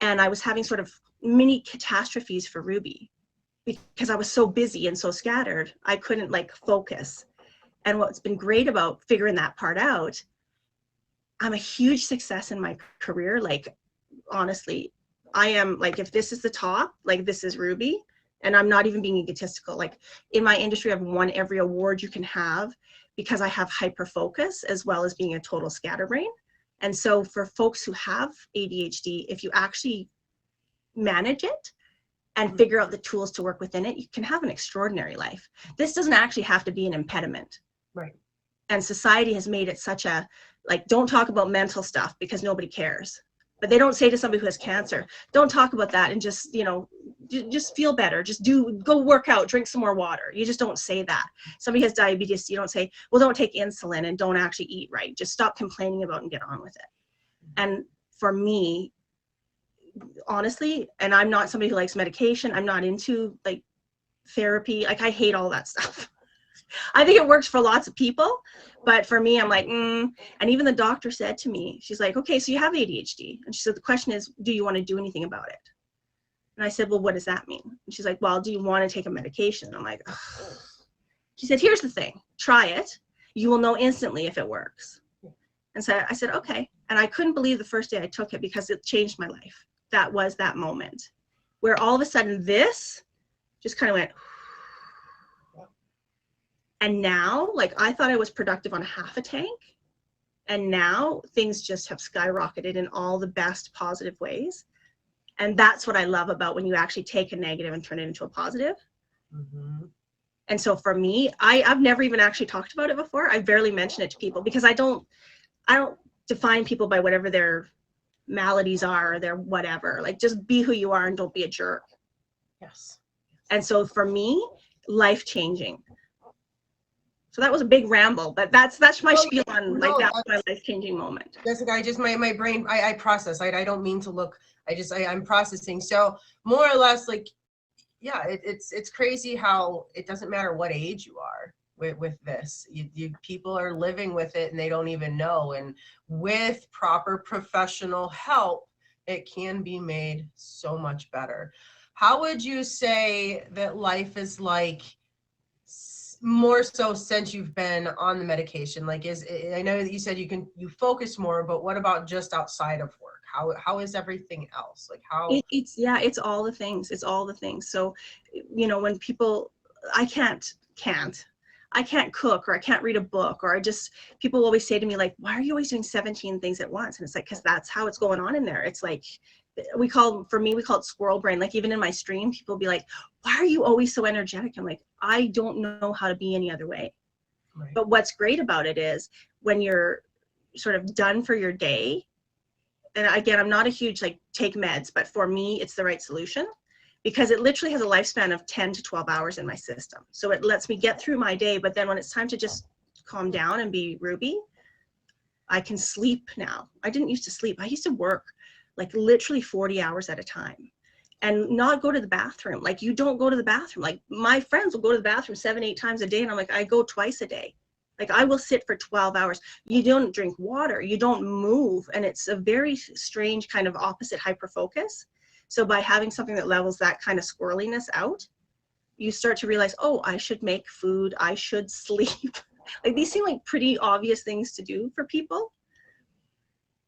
And I was having sort of mini catastrophes for Ruby because I was so busy and so scattered, I couldn't like focus. And what's been great about figuring that part out, I'm a huge success in my career. Like, honestly, I am like, if this is the top, like this is Ruby, and I'm not even being egotistical. Like in my industry, I've won every award you can have because I have hyper focus as well as being a total scatterbrain. And so for folks who have ADHD, if you actually manage it and figure out the tools to work within it, you can have an extraordinary life. This doesn't actually have to be an impediment. Right. And society has made it such a, like, don't talk about mental stuff because nobody cares. But they don't say to somebody who has cancer, don't talk about that and just, you know, just feel better. Just go work out, drink some more water. You just don't say that. Somebody has diabetes, you don't say, well, don't take insulin and don't actually eat right. Just stop complaining about it and get on with it. And for me, honestly, and I'm not somebody who likes medication. I'm not into like therapy. Like I hate all that stuff. I think it works for lots of people, but for me, I'm like, And even the doctor said to me, she's like, okay, so you have ADHD. And she said, the question is, do you want to do anything about it? And I said, well, what does that mean? And she's like, well, do you want to take a medication? And I'm like, ugh. She said, here's the thing, try it. You will know instantly if it works. And so I said, okay. And I couldn't believe the first day I took it because it changed my life. That was that moment where all of a sudden this just kind of went. And now, like, I thought I was productive on half a tank. And now things just have skyrocketed in all the best positive ways. And that's what I love about when you actually take a negative and turn it into a positive. Mm-hmm. And so for me, I've never even actually talked about it before. I barely mention it to people because I don't define people by whatever their maladies are or their whatever. Like, just be who you are and don't be a jerk. Yes. And so for me, life-changing. So that was a big ramble, but that's my spiel on like that's my life-changing moment. Jessica, I just my brain I process. I don't mean to look. I'm processing. So more or less, like, yeah, it's crazy how it doesn't matter what age you are with this. You people are living with it and they don't even know. And with proper professional help, it can be made so much better. How would you say that life is like? More so since you've been on the medication? Like, I know that you said you focus more, but what about just outside of work? How is everything else? Like how it's all the things. It's all the things. So, you know, when people, I can't cook, or I can't read a book, or people always say to me like, why are you always doing 17 things at once? And it's like, because that's how it's going on in there. It's like, we call it squirrel brain. Like even in my stream, people will be like, why are you always so energetic? I'm like, I don't know how to be any other way. Right. But what's great about it is when you're sort of done for your day, and again, I'm not a huge like take meds, but for me, it's the right solution because it literally has a lifespan of 10 to 12 hours in my system. So it lets me get through my day, but then when it's time to just calm down and be Ruby, I can sleep now. I didn't used to sleep. I used to work like literally 40 hours at a time. and not go to the bathroom. Like, you don't go to the bathroom. Like, my friends will go to the bathroom 7-8 times a day, and I'm like, I go twice a day. Like, I will sit for 12 hours. You don't drink water, you don't move, and it's a very strange kind of opposite hyper focus. So by having something that levels that kind of squirreliness out, you start to realize, oh, I should make food, I should sleep. Like, these seem like pretty obvious things to do for people,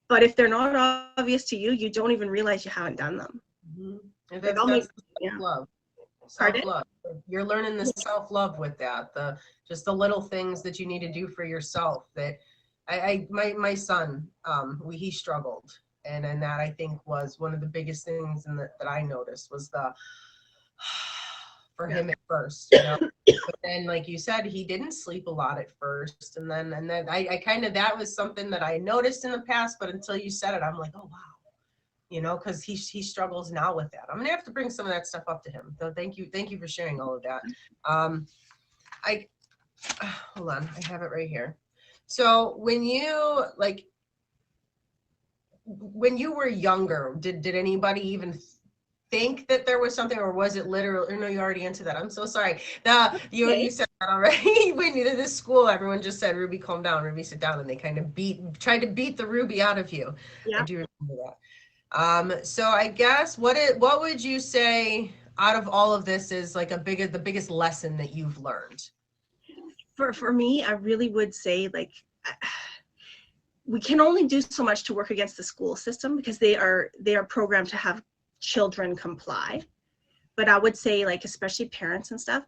but if they're not obvious to you, you don't even realize you haven't done them. And Like, I'll make, that's yeah. self-love. Pardon? Self-love. You're learning the self-love with that, just the little things that you need to do for yourself. That my son, he struggled, and that I think was one of the biggest things that I noticed was for him at first, you know. But then, like you said, he didn't sleep a lot at first, and then I kind of, that was something that I noticed in the past, but until you said it, I'm like, oh wow. You know, because he struggles now with that. I'm gonna have to bring some of that stuff up to him. So thank you for sharing all of that. Hold on, I have it right here. So when you were younger, did anybody even think that there was something, or was it literal? No, you already answered that. I'm so sorry. You said that already. When you did this school, everyone just said, Ruby, calm down, Ruby, sit down, and they kind of tried to beat the Ruby out of you. Yeah. I do remember that. So I guess what would you say out of all of this is like the biggest lesson that you've learned? For me, I really would say, like, we can only do so much to work against the school system because they are programmed to have children comply. But I would say, like, especially parents and stuff,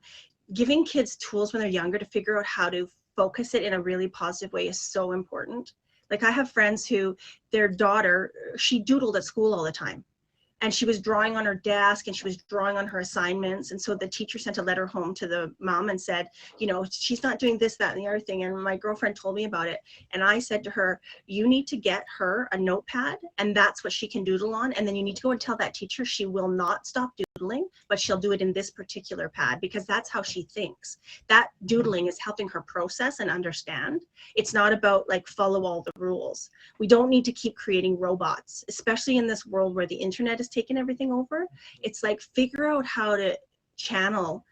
giving kids tools when they're younger to figure out how to focus it in a really positive way is so important. Like, I have friends who, their daughter, she doodled at school all the time. And she was drawing on her desk and she was drawing on her assignments. And so the teacher sent a letter home to the mom and said, you know, she's not doing this, that, and the other thing. And my girlfriend told me about it. And I said to her, you need to get her a notepad, and that's what she can doodle on. And then you need to go and tell that teacher she will not stop doodling, but she'll do it in this particular pad, because that's how she thinks. That doodling is helping her process and understand. It's not about, like, follow all the rules. We don't need to keep creating robots, especially in this world where the internet is taking everything over. It's like, figure out how to channel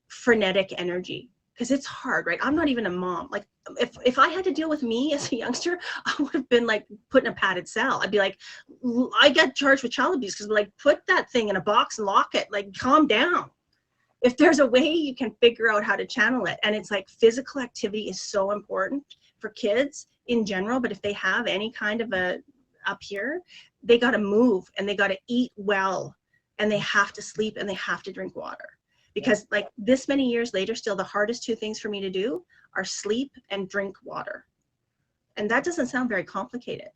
frenetic energy, because it's hard, right? I'm not even a mom. Like, if I had to deal with me as a youngster, I would have been like put in a padded cell. I'd be like, I get charged with child abuse because, like, put that thing in a box and lock it, like, calm down. If there's a way you can figure out how to channel it. And it's like, physical activity is so important for kids in general, but if they have any kind of a up here, they got to move, and they got to eat well, and they have to sleep, and they have to drink water. Because, like, this many years later, still the hardest two things for me to do are sleep and drink water. And that doesn't sound very complicated.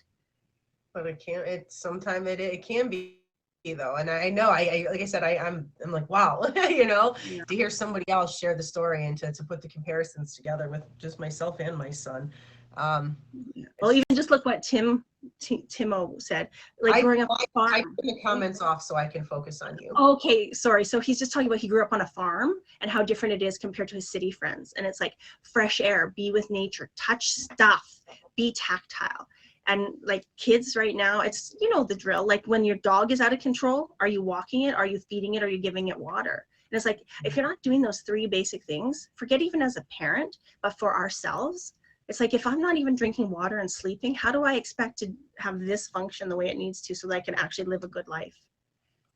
But it can be, though. And I know, I like I said, I'm like, wow, you know, Yeah. to hear somebody else share the story and to put the comparisons together with just myself and my son. Well, even just look what Timo said, like, growing up on a farm. I turn the comments off so I can focus on you. Okay, sorry. So he's just talking about, he grew up on a farm and how different it is compared to his city friends. And it's like, fresh air, be with nature, touch stuff, be tactile. And, like, kids right now, it's, you know, the drill. Like, when your dog is out of control, are you walking it? Are you feeding it? Are you giving it water? And it's like, if you're not doing those three basic things, forget even as a parent, but for ourselves, it's like, if I'm not even drinking water and sleeping, how do I expect to have this function the way it needs to so that I can actually live a good life?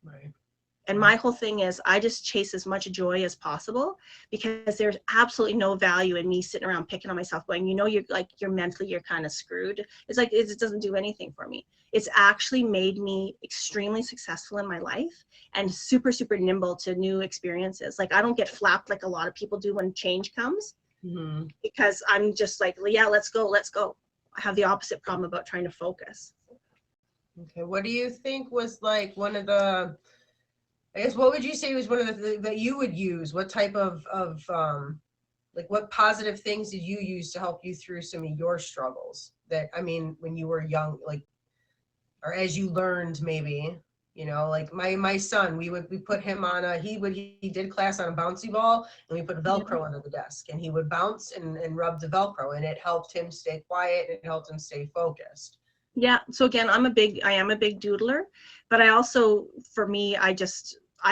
Right. And my whole thing is, I just chase as much joy as possible, because there's absolutely no value in me sitting around picking on myself going, you know, you're mentally, you're kind of screwed. It's like, it doesn't do anything for me. It's actually made me extremely successful in my life and super, super nimble to new experiences. Like, I don't get flapped like a lot of people do when change comes. Mm-hmm. Because I'm just like, yeah, let's go. I have the opposite problem about trying to focus. Okay, what do you think was, like, one of the, I guess, what would you say was one of the that you would use? What type of like, what positive things did you use to help you through some of your struggles? That, I mean, when you were young, like, or as you learned, maybe, you know, like my son, we put him on he did class on a bouncy ball, and we put Velcro under the desk, and he would bounce and rub the Velcro, and it helped him stay quiet, and it helped him stay focused. Yeah. So again, I am a big doodler, but I also, for me, I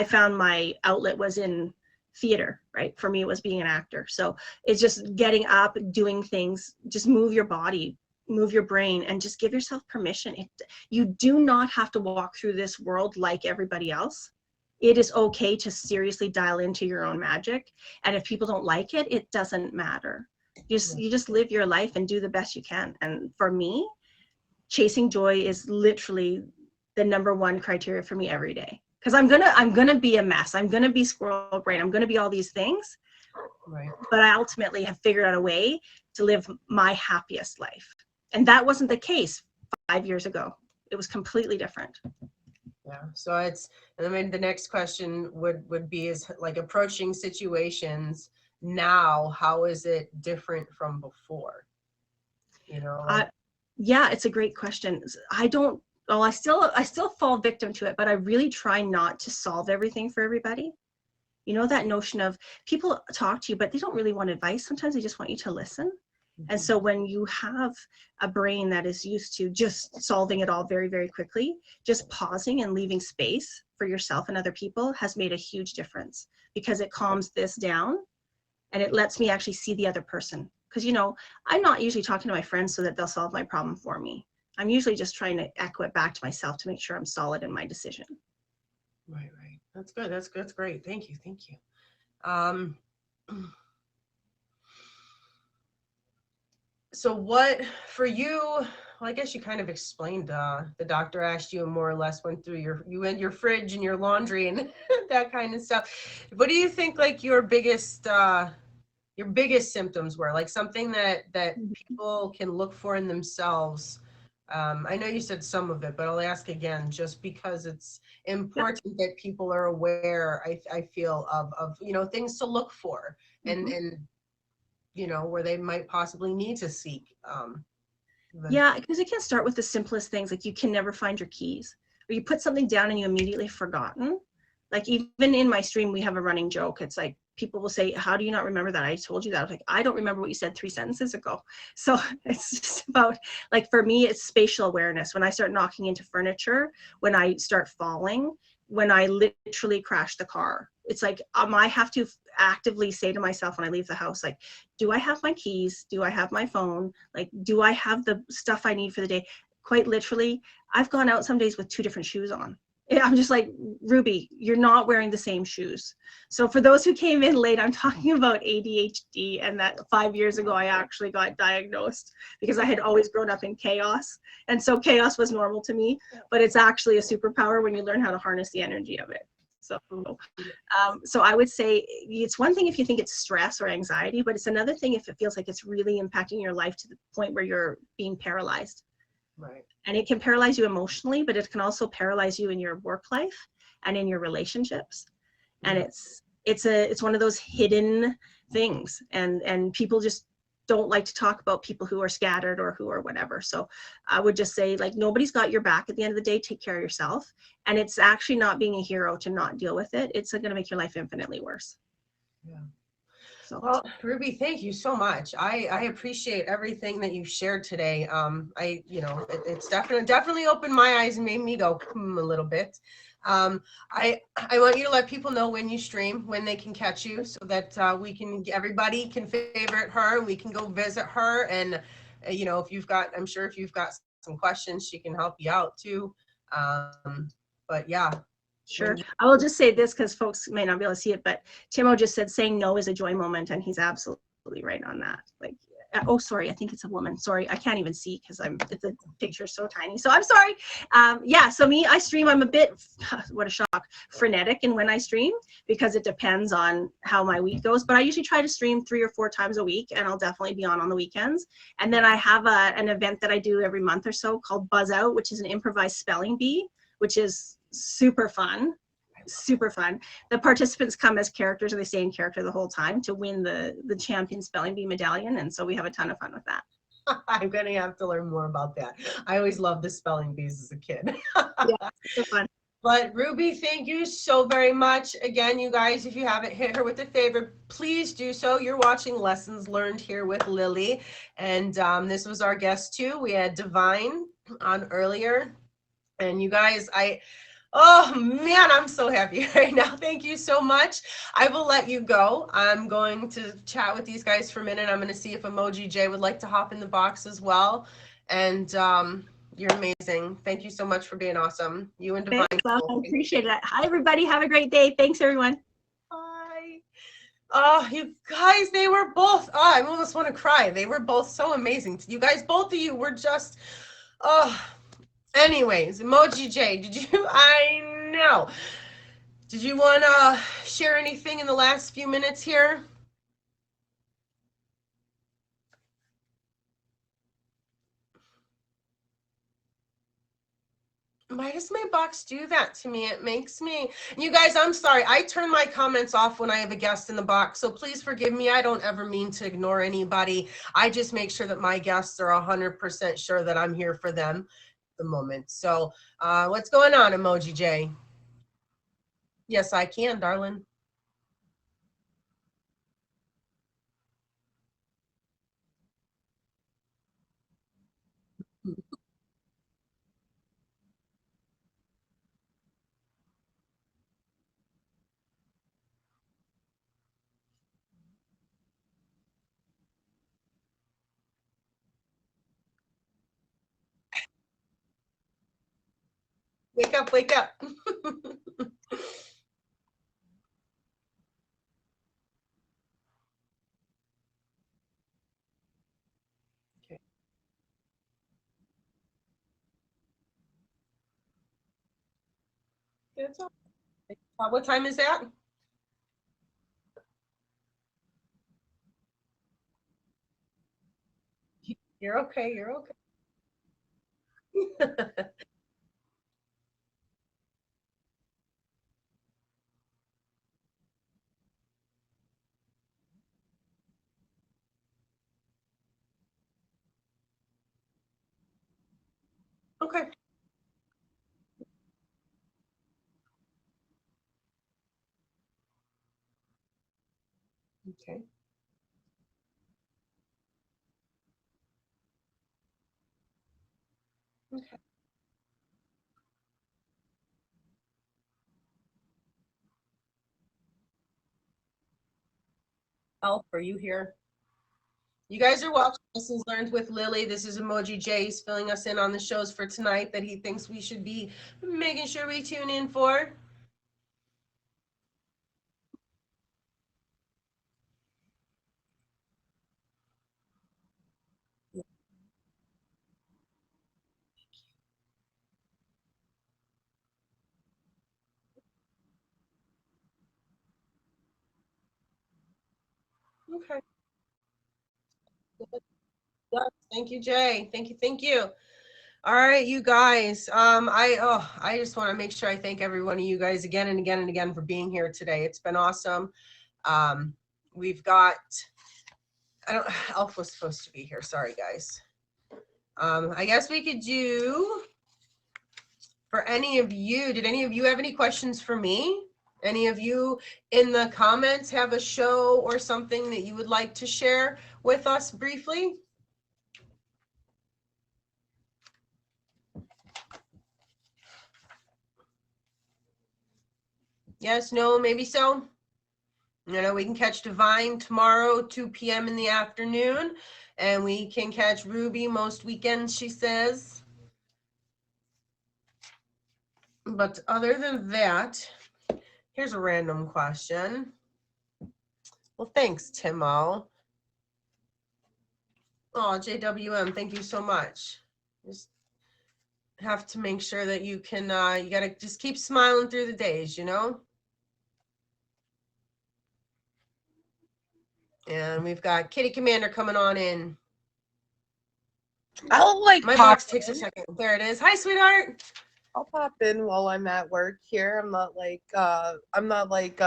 found my outlet was in theater, right? For me, it was being an actor. So it's just getting up, doing things, just move your body, move your brain, and just give yourself permission. You do not have to walk through this world like everybody else. It is okay to seriously dial into your own magic. And if people don't like it, it doesn't matter. You just live your life and do the best you can. And for me, chasing joy is literally the number one criteria for me every day. Because I'm gonna be a mess. I'm gonna be squirrel brain. I'm gonna be all these things. Right. But I ultimately have figured out a way to live my happiest life. And that wasn't the case 5 years ago. It was completely different. Yeah. So I mean, the next question would be is like approaching situations now, how is it different from before? You know? Yeah, it's a great question. I still fall victim to it, but I really try not to solve everything for everybody. You know, that notion of people talk to you, but they don't really want advice. Sometimes they just want you to listen. And so when you have a brain that is used to just solving it all very, very quickly, just pausing and leaving space for yourself and other people has made a huge difference, because it calms this down and it lets me actually see the other person. Because, you know, I'm not usually talking to my friends so that they'll solve my problem for me. I'm usually just trying to echo it back to myself to make sure I'm solid in my decision. Right. That's good. That's great. Thank you. So what for you, well, I guess you kind of explained, the doctor asked you and more or less went through your fridge and your laundry and that kind of stuff. What do you think like your biggest symptoms were? Like something that people can look for in themselves. I know you said some of it, but I'll ask again, just because it's important that people are aware, I feel of, you know, things to look for and you know, where they might possibly need to seek. Yeah, because it can start with the simplest things, like you can never find your keys, or you put something down and you immediately forgotten. Like even in my stream, we have a running joke. It's like people will say, "How do you not remember that? I told you that." I was like, "I don't remember what you said 3 sentences ago." So it's just about, like, for me, it's spatial awareness. When I start knocking into furniture, when I start falling, when I literally crash the car, it's like I have to actively say to myself when I leave the house, like, do I have my keys? Do I have my phone? Like, do I have the stuff I need for the day? Quite literally, I've gone out some days with 2 different shoes on. I'm just like, Ruby, you're not wearing the same shoes. So for those who came in late, I'm talking about ADHD, and that 5 years ago, I actually got diagnosed because I had always grown up in chaos. And so chaos was normal to me, but it's actually a superpower when you learn how to harness the energy of it. So I would say it's one thing if you think it's stress or anxiety, but it's another thing if it feels like it's really impacting your life to the point where you're being paralyzed. Right. And it can paralyze you emotionally, but it can also paralyze you in your work life and in your relationships. And it's one of those hidden things, and people just don't like to talk about people who are scattered or who are whatever. So I would just say, like, nobody's got your back at the end of the day. Take care of yourself. And it's actually not being a hero to not deal with it. It's going to make your life infinitely worse. Yeah. So, well, Ruby, thank you so much. I appreciate everything that you've shared today. It's definitely opened my eyes and made me go a little bit. I want you to let people know when you stream, when they can catch you, so that everybody can favorite her. We can go visit her, and if you've got some questions, she can help you out too. But yeah. Sure. I will just say this because folks may not be able to see it, but Timo just said saying no is a joy moment, and he's absolutely right on that. Like, oh, sorry, I think it's a woman. Sorry, I can't even see because the picture's so tiny. So I'm sorry. So me, I stream. I'm a bit, what a shock, frenetic in when I stream because it depends on how my week goes. But I usually try to stream 3 or 4 times a week, and I'll definitely be on the weekends. And then I have an event that I do every month or so called Buzz Out, which is an improvised spelling bee, which is super fun. The participants come as characters, and they stay in character the whole time to win the champion spelling bee medallion, and so we have a ton of fun with that. I'm gonna have to learn more about that. I always loved the spelling bees as a kid. Yeah, it's fun. But Ruby, thank you so very much. Again, you guys, if you haven't hit her with a favorite, please do so. You're watching Lessons Learned here with Lilly, and this was our guest too. We had Divine on earlier. And you guys, oh man, I'm so happy right now. Thank you so much. I will let you go. I'm going to chat with these guys for a minute. I'm going to see if Emoji J would like to hop in the box as well. And you're amazing. Thank you so much for being awesome. You and Divine. Thanks, Bob. I appreciate it. Hi, everybody. Have a great day. Thanks, everyone. Bye. Oh, you guys, they were both, oh, I almost want to cry. They were both so amazing. You guys, both of you were just, oh, anyways, Emoji J, did you, I know. Did you want to share anything in the last few minutes here? Why does my box do that to me? It makes me, you guys, I'm sorry. I turn my comments off when I have a guest in the box. So please forgive me. I don't ever mean to ignore anybody. I just make sure that my guests are 100% sure that I'm here for them at the moment. So what's going on, Emoji J? Yes, I can, darling. Wake up, wake up. Okay. It's all right. What time is that? You're okay. You're okay. Okay. Okay. Okay. Elf, are you here? You guys are watching Lessons Learned with Lily. This is Emoji J. He's filling us in on the shows for tonight that he thinks we should be making sure we tune in for. Okay. Yes, thank you, Jay. Thank you. Thank you. All right, you guys. I just want to make sure I thank every one of you guys again and again and again for being here today. It's been awesome. We've got, I don't, Elf was supposed to be here. Sorry, guys. I guess we could do, for any of you, did any of you have any questions for me? Any of you in the comments have a show or something that you would like to share with us briefly? Yes, no, maybe so. You know, we can catch Divine tomorrow, 2 p.m. in the afternoon, and we can catch Ruby most weekends, she says. But other than that, here's a random question. Well, thanks, Timo. Oh, JWM, thank you so much. Just have to make sure that you can, you got to just keep smiling through the days, you know? And we've got Kitty Commander coming on in. I'll like My pop box takes a second. There it is. Hi, sweetheart. I'll pop in while I'm at work here. I'm not like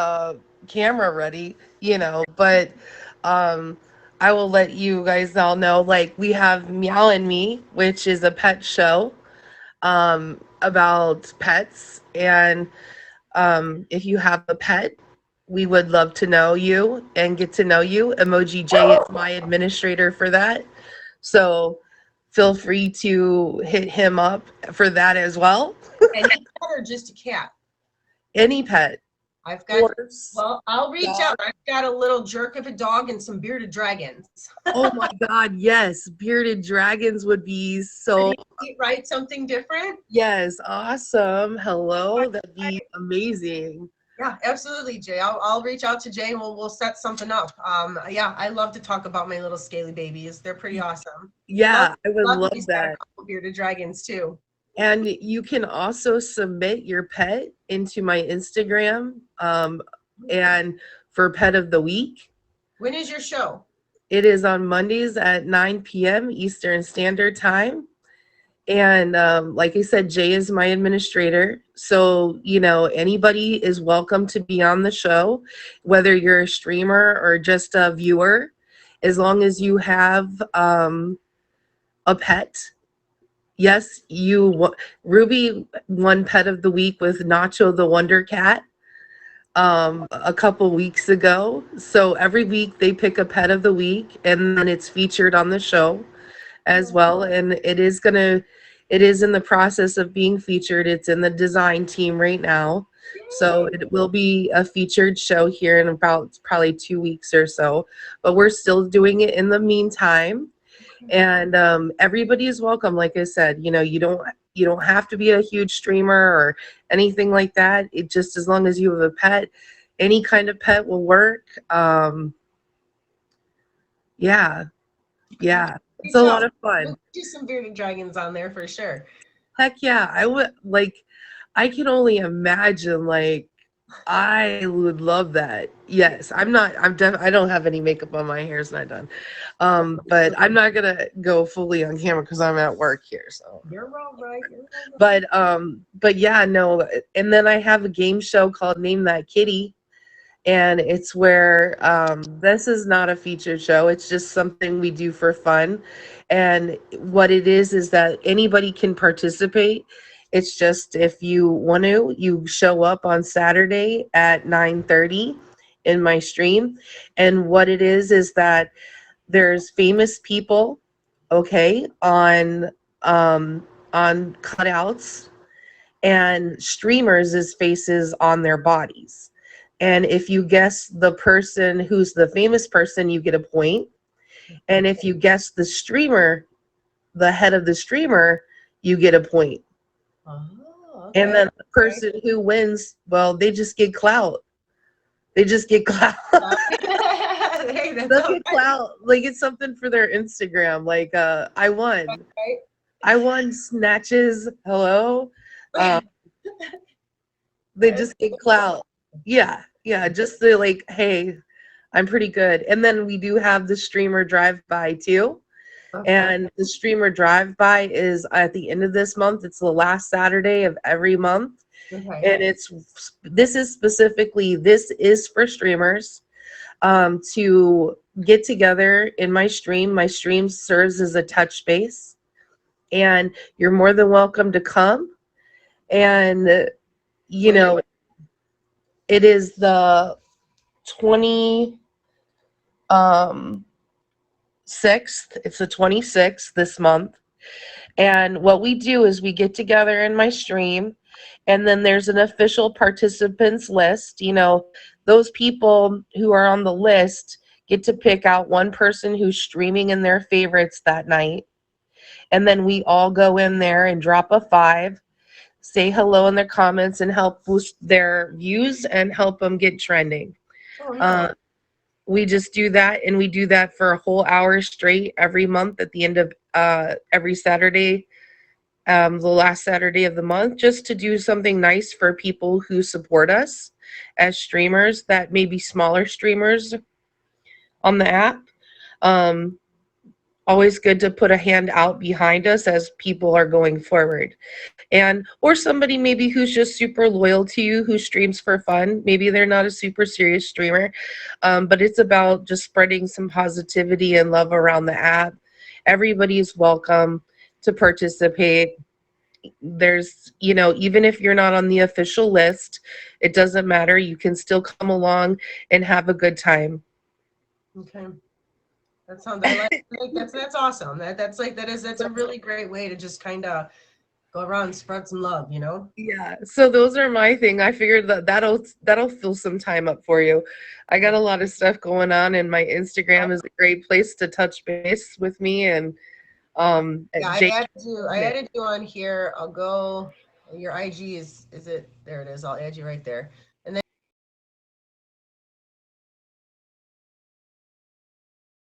camera ready, you know, but I will let you guys all know, like, we have Meow and Me, which is a pet show about pets, and if you have a pet, we would love to know you and get to know you. Emoji J is my administrator for that. So feel free to hit him up for that as well. Any pet or just a cat? Any pet. I've got, Horse. well, I'll reach dog. out. I've got a little jerk of a dog and some bearded dragons. Oh my God, yes. Bearded dragons would be so, Right? Something different? yes, awesome. Hello, that'd be amazing. Yeah, absolutely, Jay. I'll reach out to Jay and we'll set something up. Yeah, I love to talk about my little scaly babies. They're pretty awesome. Yeah, I would love He's got a that. couple bearded dragons too. And you can also submit your pet into my Instagram and for Pet of the Week. When is your show? It is on Mondays at 9 p.m. Eastern Standard Time. And like I said, Jay is my administrator. So, you know, anybody is welcome to be on the show, whether you're a streamer or just a viewer, as long as you have a pet. Yes, Ruby won Pet of the Week with Nacho the Wonder Cat a couple weeks ago. So every week they pick a Pet of the Week and then it's featured on the show as well. And it is in the process of being featured. It's in the design team right now. So it will be a featured show here in about probably 2 weeks or so, but we're still doing it in the meantime. And everybody is welcome. Like I said, you know, you don't have to be a huge streamer or anything like that. It just, as long as you have a pet, any kind of pet will work. Yeah. It's a lot of fun. We'll do some bearded dragons on there for sure. Heck yeah. I can only imagine, like, I would love that. Yes, I don't have any makeup on. My hair's not done. But I'm not gonna go fully on camera because I'm at work here. So You're all right. You're all right. but yeah, no. And then I have a game show called Name That Kitty. And it's where this is not a featured show. It's just something we do for fun. And what it is that anybody can participate. It's just, if you want to, you show up on Saturday at 9:30 in my stream. And what it is that there's famous people, okay, on cutouts, and streamers' faces on their bodies. And if you guess the person who's the famous person, you get a point. And if you guess the streamer, the head of the streamer, you get a point. Oh, okay. And then the person who wins, well, they just get clout. They just get clout. Hey, that's They'll all get right. clout. Like, it's something for their Instagram. Like, I won. Right? I won snatches. Hello. They just get clout. Yeah. Just to, like, hey, I'm pretty good. And then we do have the streamer drive-by too. Okay. And the streamer drive-by is at the end of this month. It's the last Saturday of every month. Okay. And this is for streamers to get together in my stream. My stream serves as a touch base, and you're more than welcome to come. And you know, it is the 26th. It's the 26th this month. And what we do is we get together in my stream, and then there's an official participants list. You know, those people who are on the list get to pick out one person who's streaming in their favorites that night. And then we all go in there and drop a 5, say hello in their comments, and help boost their views and help them get trending. Oh, yeah. We just do that, and we do that for a whole hour straight every month at the end of every Saturday, the last Saturday of the month, just to do something nice for people who support us as streamers, that may be smaller streamers on the app. Always good to put a hand out behind us as people are going forward. Or somebody maybe who's just super loyal to you, who streams for fun. Maybe they're not a super serious streamer, but it's about just spreading some positivity and love around the app. Everybody is welcome to participate. There's, you know, even if you're not on the official list, it doesn't matter. You can still come along and have a good time. Okay. That sounds, I like that's awesome. That's a really great way to just kind of go around and spread some love, you know? Yeah, so those are my thing. I figured that that'll fill some time up for you. I got a lot of stuff going on, and my Instagram is a great place to touch base with me. And at Yeah, Jake, I added you on here. I'll go, your IG is it, there it is. I'll add you right there.